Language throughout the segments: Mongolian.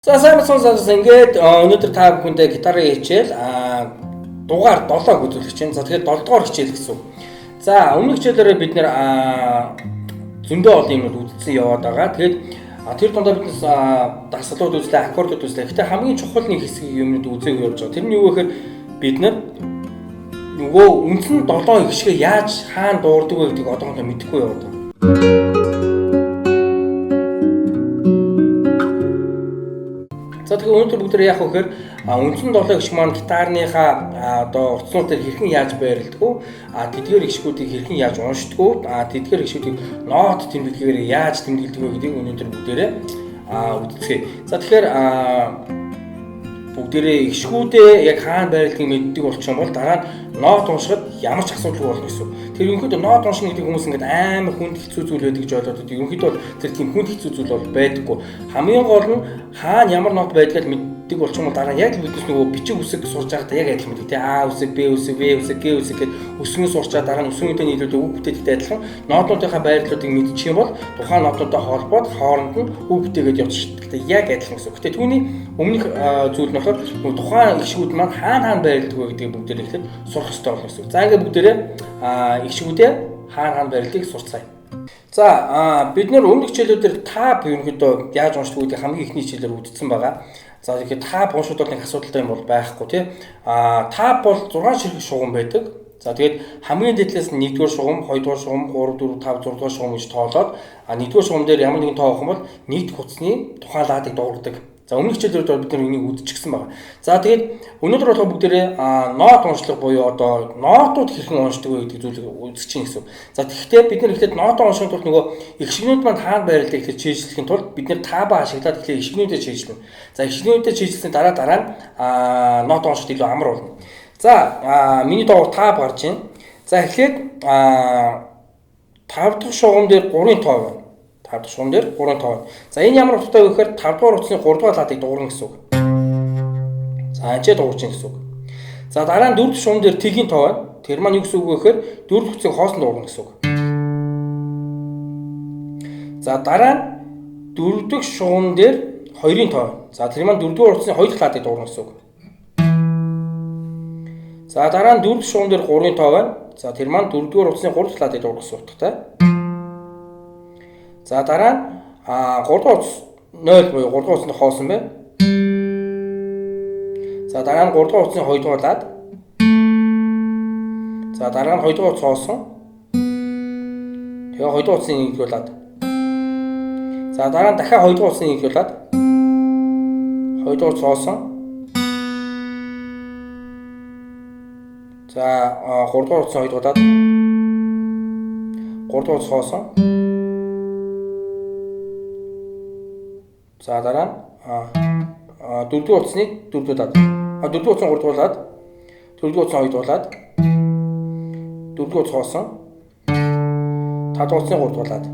За сайн сонсож ингээд өнөөдөр та бүхэндээ гитарын хичээл дугаар 7-г үзүүлэх чинь. За тэгэхээр 7 дугаар хичээл гэсэн. За өмнөх хичээлээрээ бид нэр зөндөө олон юмнууд үзсэн яваад байгаа. Тэгээд тэр дундаа биднес дасгалууд үзлээ, аккордууд үзлээ. Гэхдээ хамгийн чухал нэг хэсгийн юмнууд үзээгүй явж байгаа. Тэр нь юу гэхээр бид нар нөгөө үндсэн 7 ихшгээ яаж хаана дуурдаг вэ гэдгийг одоохондоо мэдэхгүй яваад байгаа. За тэгэхээр өнөөдөр бүгд яах вэ гэхээр үндсэн 7 гişг маань гитарныхаа одоо утаснууд дээр хэрхэн яаж байрлалдаггүй, тэдгээр гişгүүдийг хэрхэн яаж уншдаггүй, тэдгээр гişгүүдийг нот тэмдэглэгээр яаж тэмдэглэдэг вэ гэдгийг өнөөдөр бүгдээрээ үздэцгээе. За тэгэхээр бүгдээрээ гişгүүдээ яг хаана байрлалдгийг мэддэг болчих юм бол дараа нь нот уншихад ямар ч асуудалгүй болно гэсэн. Тэр ерөнхийдөө нот уншна гэдэг хүмүүс ингээд амар хүнд хэцүү зүйл байдаг гэж бодоод байдаг. Ерөнхийдөө тэр тийм хүнд хэцүү зүйл бол байдаггүй. Хамгийн гол нь хаана ямар нот байдгийг мэддэг болчих юм бол дараа нь яг биднес нөгөө бичиг үсэг сурж байхдаа яг адилхан мэддэг. Тэ А үсэг, Б үсэг, В үсэг, Г үсэг гэдэг үсгэн сурчаад дараа нь үсгэнүүдээ нийлүүлээд үг бүтээдэгтэй адилхан нотуудынхаа байрлалуудыг мэдчих юм бол тухайн нотуудтай холбоод хооронд нь үг бүтээгээд явчихдаг. Яг адилхан гэсэн. Гэтэ түүний өмнөх зүйл нь болохоор тухайн гişгүүд маань хаана байрладаг вэ гэдгийг бүгдээр ихлээр сурах хэрэгтэй болно гэсэн. За ингээд бүгдээрээ гişгүүдээ хаана байрладгийг сурцгаая. За бид нэр өмнөх хичээлүүдээр тап ерөнхийдөө яаж уншдаг гэдгийг хамгийн ихний хичээлээр үзсэн байгаа. За тэгэхээр тап уншууд бол нэг асуудалтай юм бол байхгүй тий. Тап бол 6 ширхэг шугам байдаг. За тэгээд хамгийн дээдлээс нь 1-р шугам, 2-р шугам, 3, 4, 5, 6-р шугам гэж тоолоод 1-р шугам дээр ямар нэгэн тоо авах юм бол нийт хуцсны тухайн ладыг дуурдаг. За өмнөх хичээлүүд бид нар энийг үдчихсэн байна. За тэгээд өнөөдөр болохоор бүгдээрээ нот уншлага буюу одоо нотууд хэрхэн уншдаг вэ гэдэг зүйлийг үзэж чинь гэсэн. За тэгэхээр бид нар ихлээр нот уншихын тулд нөгөө ихшгнүүд маань хаана байрлалаа гэхэлж чийжлэхийн тулд бид нар таба ашиглаад ихлээр ихшгнүүдэд чийжлэнэ. За ихшгнүүдэд чийжлэсний дараа нь нот уншихад илүү амар болно. За миний доогуур таб гарч байна. За эхлээд 5 дахь шугам дээр 3-ын тоо байна. 5 дахь шугам дээр 3 тоо. За энэ ямар утгатай вэ гэхээр 5 дугаар утасны 3 дугаар ладыг дуурна гэсэн үг. За анчаа дуурч гэсэн үг. За дараа нь 4 дахь шугам дээр Т-ийн тоо байна. Тэр маань юу гэсэн үг вэ гэхээр 4 дахь утсыг хоос нь дуурна гэсэн үг. За дараа нь 4 дахь шугам дээр 2-ын тоо. За тэр маань 4 дугаар утасны 2 дахь ладыг дуурна гэсэн үг. За дараа нь 4 дахь шугам дээр 3-ын тоо байна. За тэр маань 4 дугаар утасны 3 дахь ладыг дуурна гэсэн утгатай. За дараа нь 3 дугаар утас 0 буюу 3 дугаар утасны хоосон байна. За дараа нь 3 дугаар утасны 2 дугаар лад. За дараа нь 2 дугаар утас хоосон. Тэгээ 2 дугаар утасны 1 дугаар лад. За дараа нь дахиад 2 дугаар утасны 1 дугаар лад. 2 дугаар утас хоосон. За 3 дугаар утасны 2 дугаар лад. 3 дугаар утас хоосон. За дараа нь 4 дугаар утасны 4 дугаар лад. 4 дугаар утасны 3 дугаар лад. 4 дугаар утасны 2 дугаар лад. 4 дугаар утас хоосон. 5 дугаар утасны 3 дугаар лад.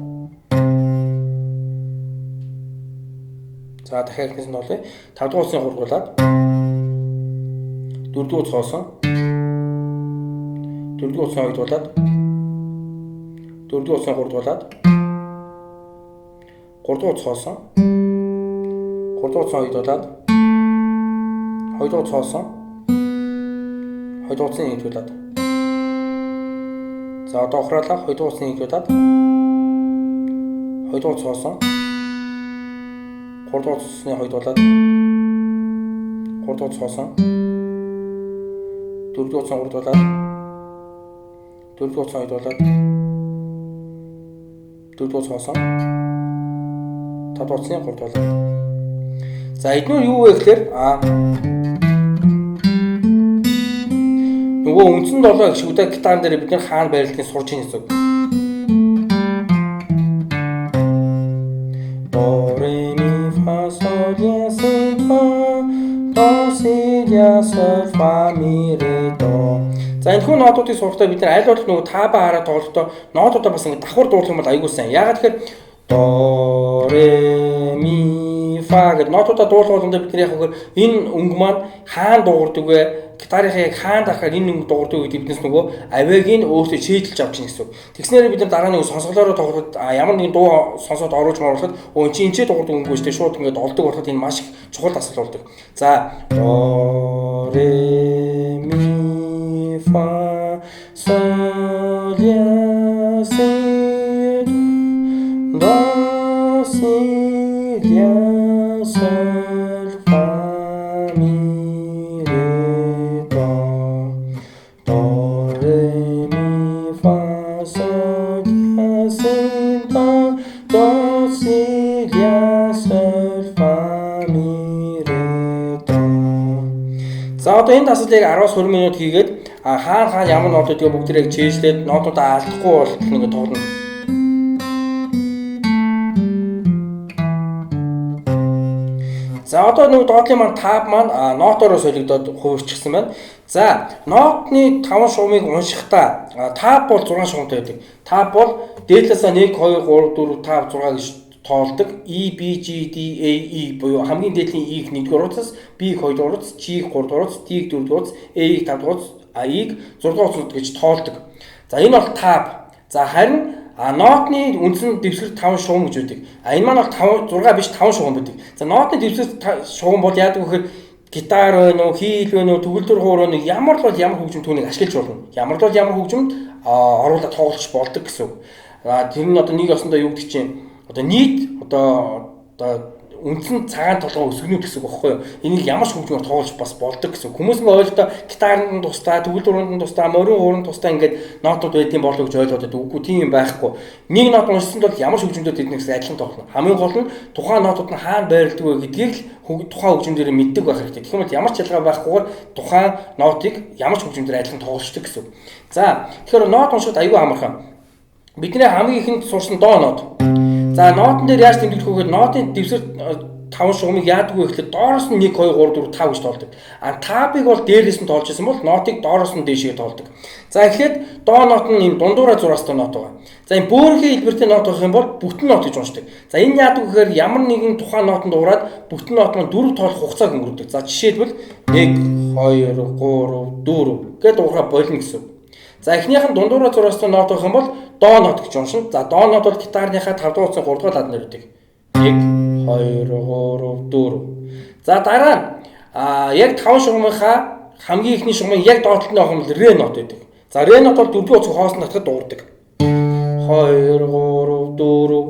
За дахиад ихнээс нь болъё. 5 дугаар утасны 3 дугаар лад. 4 дугаар утас хоосон. 4 дугаар утасны 2 дугаар лад. 4 дугаар утасны 3 дугаар лад. 3 дугаар утас хоосон. 3 дугаар утасны 2 дугаар лад. 2 дугаар утас хоосон. 2 дугаар утасны 1 дугаар лад. За одоо ухраалаа 2 дугаар утасны 1 дугаар лад. 2 дугаар утас хоосон. 3 дугаар утасны 2 дугаар лад. 3 дугаар утас хоосон. 4 дугаар утасны 3 дугаар лад. 4 дугаар утасны 2 дугаар лад. 4 дугаар утас хоосон. 5 дугаар утасны 3 дугаар лад. За эдгээр юу вэ гэхээр нөгөө үндсэн 7 гişгүүдээ гитарын дээр бид нэр хаана байрлалыг сурч ийн гэсэн үг. До ре ми фа соль ля си фа до си ля соль фа ми ре до. За энэ хүн нотуудыг сурахдаа бид нар аль болох нөгөө таба хараад тоглохдоо нотуудаа бас ингэ давхар дуулах юм бол аягүй сайн. Яагаад тэгэхээр до ре ми фа гэдэг нотуудаа дуулах болгондоо бид нар яг үгээр энэ өнгө маань хаана дуугардаг вэ? Гитарынхаа яг хаана дарахаар энэ өнгө дуугардаг гэдэг биднес нөгөө авиагийн өөртөө шийдэлж авч чинь гэсэн. Тэгснээр бид нар дараа нь сонсголоороо тоглоход ямар нэгэн дуу сонсоод оруулж маруулахад өө чи энэ ч дуугардаг өнгө шүү дээ шууд ингээд олдог болоход энэ маш их чухал асуудал болдог. За до ре ми фа сол ля си до си ля сол фа ми ре до ре ми фа сол ля си до си ля сол фа ми ре до. За одоо энэ дасгалыг 10-20 минут хийгээд хаана ямар нотуудыг бүгдийг чийжлээд нотуудаа алдахгүй болтол ингээд тоглоно. За одоо нэг доотлын маань тав маань нотоор солигдоод хувирчихсан байна. За нотны 5 шугамыг уншихдаа тав бол 6 шугамтай байдаг. Тав бол дээдлээс 1 2 3 4 5 6 гэж тоолдог. E B G D A E буюу хамгийн дээдлийн E-г 1-р утас, B-г 2-р утас, G-г 3-р утас, D-г 4-р утас, A-г 5-р утас, I-г 6-р утас гэж тоолдог. За энэ бол тав. За харин нотны үндсэн дэвсгэр 5 шугам гэж үүдэг. Энэ маань бол 6 биш 5 шугам байдаг. За нотны дэвсгэр шугам бол яадаг вэ гэхээр гитар вэ нөө, хийл вэ нөө, төгөлдөр хуур вэ ямар л бол ямар хөгжим түүнийг ашиглаж болно. Ямар л бол ямар хөгжимд оруулаад тоглож болдог гэсэн. Тэр нь одоо нэг осондоо юу гэдэг чинь одоо нийт одоо үндсэн цагаан толгой өсгөнүүд гэсэн үг байхгүй юу? Энийг ямар ч хөгжмөөр тоглож бас болдог гэсэн. Хүмүүс нь ойлголоо гитаранд нь тусдаа, төгөлдрөнд нь тусдаа, морин хууранд тусдаа ингээд нотууд байдсан болов гэж ойлгоод байдаг. Үгүй тийм юм байхгүй. Нэг нот уншсанд бол ямар ч хөгжмөд тэднээс адилхан тоглоно. Хамгийн гол нь тухайн нотууд нь хаана байрладаг вэ гэдгийг л тухайн хөгжмөөр мэддэг байх хэрэгтэй. Тэгэх юм бол ямар ч ялгаа байхгүйгээр тухайн нотыг ямар ч хөгжмөөр адилхан тоглолцдог гэсэн. За тэгэхээр нот уншихад аюул амархан. Бидний хамгийн ихэнд сурсан до нот. За нотон дээр яаж тэмдэглэх вэ гэхээр нотын дэвсгэр 5 шугамыг яадаг вэ гэхээр доороос нь 1 2 3 4 5 гэж тоолдог. Тавыг бол дээрээс нь тоолж байсан бол нотыг доороос нь дээшээ тоолдог. За эхлээд до нот нь энэ дундуураа 6 нот байгаа. За энэ бөөрийн хэлбэртэй нот байх юм бол бүтэн нот гэж уншдаг. За энэ яадаг вэ гэхээр ямар нэгэн тухайн нотонд ураад бүтэн нот нь 4 тоолох хугацааг өнгөрүүлдэг. За жишээлбэл 1 2 3 4 гэдэг уураа болно гэсэн. За эхнийх нь дундуураа 6 нот байх юм бол до нот гэж уншина. За до нот бол гитарныхаа 5 дугаар утсны 3 дугаар лад нэр үүдэг. 1 2 3 4. За дараа нь яг 5 шугамынхаа хамгийн ихний шугамын яг доотлолт нь авах юм бол ре нот байдаг. За ре нот бол 4 утсыг хооснд татахад дуурдаг. 2 3 4.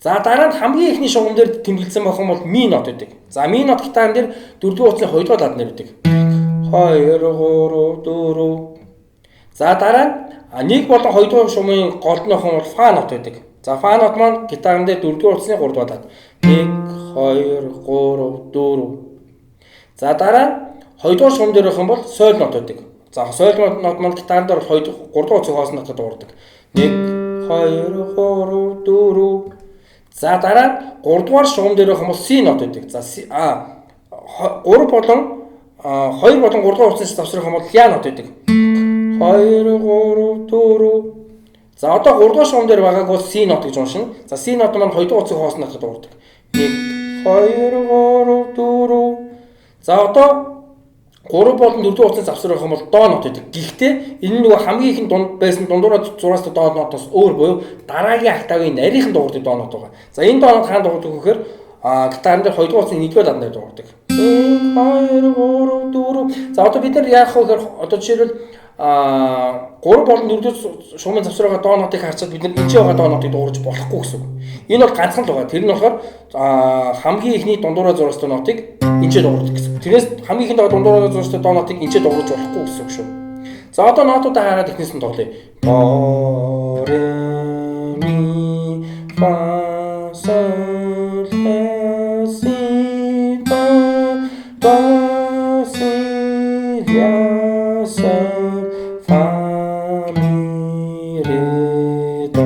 За дараа нь хамгийн ихний шугам дээр тэмдэглэсэн байх юм бол ми нот байдаг. За ми нот гитарын дээр 4 утсны 2 дугаар лад нэр үүдэг. 2 3 4. За дараа нь 1 болон 2 дугаар шугамын голднох нь бол фа нот байдаг. За фа нот маань гитарын дээр 4 дугаар утасны 3 дугаар лад. 1 2 3 4. За дараа нь 2 дугаар шугам дээр байх юм бол соль нот байдаг. За соль нот маань гитарын дээр 3 дугаар утсыг хооснд татаад дуурдаг. 1 2 3 4. За дараа нь 3 дугаар шугам дээр байх юм бол си нот байдаг. За 3 болон 2 болон 3 дугаар утсаас завсрах юм бол ля нот байдаг. 2 3 4. За одоо 3 дугаар шугам дээр байгааг бол си нот гэж уншина. За си нот маань 2 дугаар утсыг хооснд татаад дуурдаг. 1 2 3 4. За одоо 3 болон 4 дугаар утсыг завсрах юм бол до нот байдаг. Гэхдээ энэ нөгөө хамгийн ихэнд дунд байсан дундуур 6-аас до нотоос өөр буюу дараагийн октавын нарийнхан дуурдаг до нот байгаа. За энэ до нот хаана дуурдаг гэхээр гитарын дээр 2 дугаар утсны 1-р лад дээр дуурдаг. 1 2 3 4. За одоо бид нар яах вэ гэхээр одоо жишээлбэл 3 болон 4 шугамын завсраагаа до нотыг харцаад бид нар энэ байгаа до нотыг дуурж болохгүй гэсэн. Энэ бол ганцхан л байгаа. Тэр нь болохоор хамгийн ихний дундуураа 6 нотыг энэ дуурдаг гэсэн. Тэрнээс хамгийн ихэнд дундуураа 6 до нотыг энэ дуурж болохгүй гэсэн үг шүү. За одоо нотуудаа хараад эхнээс нь тоглоё. До ре ми фа соль ля си до си ля соль фа ми ре до.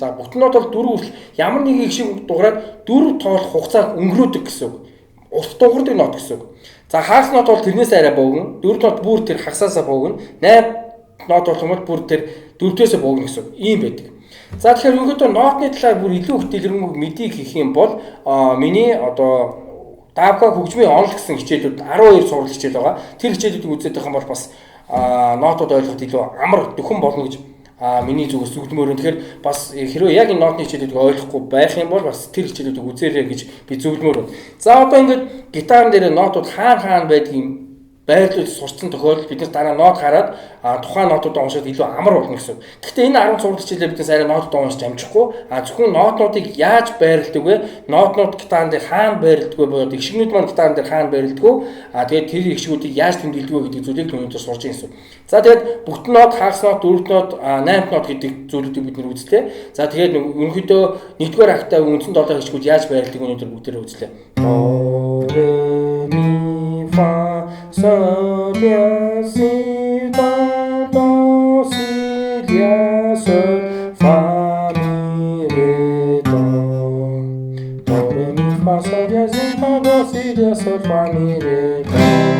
За бүтэн нот бол 4 хүртэл ямар нэг их шиг дуурайд 4 тоолох хугацаа өнгөрөөдөг гэсэн үг. Урт дуурдаг нот гэсэн үг. За хагас нот бол тэрнээс арай богино. 4 нот бүр тэр хагасаасаа богино. 8 нот бол бүр тэр 4-өөсөө богино гэсэн үг. Ийм байдаг. За тэгэхээр ерөнхийдөө нотны талаар бүр илүү их дэлгэрэнгүй мэдийг хийх юм бол миний одоо давка хөгжмийн онол гэсэн хичээлүүд 12 сурал хичээл байгаа. Тэр хичээлүүдийг үзээд байх юм бол бас нотууд ойлгоход илүү амар дөхөн болно гэж миний зүгээс зүгдмөр. Тэгэхээр бас хэрвээ яг энэ нотны хичээлүүдийг ойлгохгүй байх юм бол бас тэр хичээлүүдийг үзээрэй гэж би зүгдмөр. За одоо ингээд гитарын дээр нотууд хаана байдгийг байрлуулж сурцсан тохиолдолд биднээс дараа нот хараад тухайн нотуудаа уншаад илүү амар болно гэсэн. Гэхдээ энэ 10 сурал хичээлээ биднээс арай нотуудаа уншиж амжихгүй зөвхөн нотнуудыг яаж байрладаг вэ? Нотнууд гитарын дээр хаана байрладаг вэ? Боёо игшгнүүд маань гитарын дээр хаана байрладаг вэ? Тэгээд тэр игшгүүдийг яаж тэмдэглэдэг вэ гэдэг зүйлийг өнөөдөр сурж байгаа гэсэн. За тэгээд бүтэн нот, хагас нот, дөрөвт нот, 8 нот гэдэг зүйлүүдийг бид нэр үзлээ. За тэгээд ерөнхийдөө 1-р актаа үндсэн 7 игшгүүд яаж байрладаг өнөөдөр бүгдээрээ үзлээ. До ре ми фа sol la si do si la sol fa mi re do re mi fa sol la si do si la sol fa mi re do.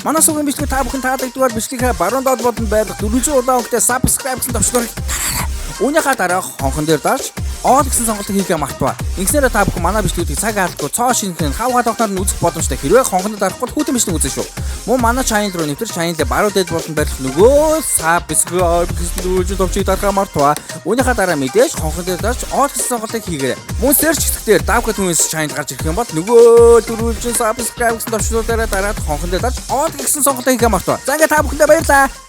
Манай сүүгийн бичлэг та бүхэн таалагдвал бичлэгээ баруун доод бодонд байдаг 400 удаа өгдөө subscribe гэсэн төвшгөрийг үүнийхээ дараа хонхон дээр дарж all гэсэн сонголтыг хийгээ мартаваа. Ингэснээр та бүхэн манай бичлэгүүдийг цаг алдахгүй цоо шинхэн хавгаа тогтноор нь үзэх боломжтой. Хэрвээ хонхонд дарахгүй хүүтэн бичлэг үзэн шүү. Мөн манай channel руу нэвтэрч channel-ээ баруун дээд болон барих нөгөө subscribe гэсэн дөрвөн төвчийг дарахаа мартаваа. Үүнийхээ дараа мэдээж хонхон дээр дарж all гэсэн сонголтыг хийгээрэй. Мөн search хэсгээр давхад түнс channel гарч ирэх юм бол нөгөө дөрвөн subscribe гэсэн төвчнүүдээр дараад хонхон дээр дарж all гэсэн сонголтыг хийгээ мартаваа. За ингээ та бүхэндээ баярлалаа.